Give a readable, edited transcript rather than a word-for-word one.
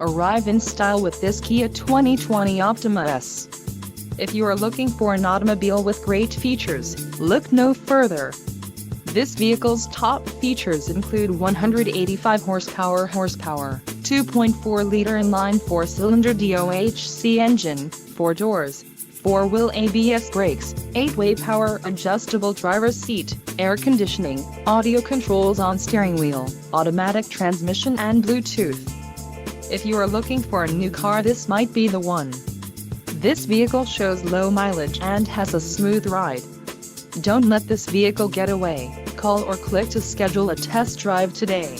Arrive in style with this Kia 2020 Optima S. If you are looking for an automobile with great features, look no further. This vehicle's top features include 185 horsepower, 2.4-liter inline 4-cylinder DOHC engine, 4 doors, 4-wheel ABS brakes, 8-way power adjustable driver's seat, air conditioning, audio controls on steering wheel, automatic transmission and Bluetooth. If you are looking for a new car, this might be the one. This vehicle shows low mileage and has a smooth ride. Don't let this vehicle get away. Call or click to schedule a test drive today.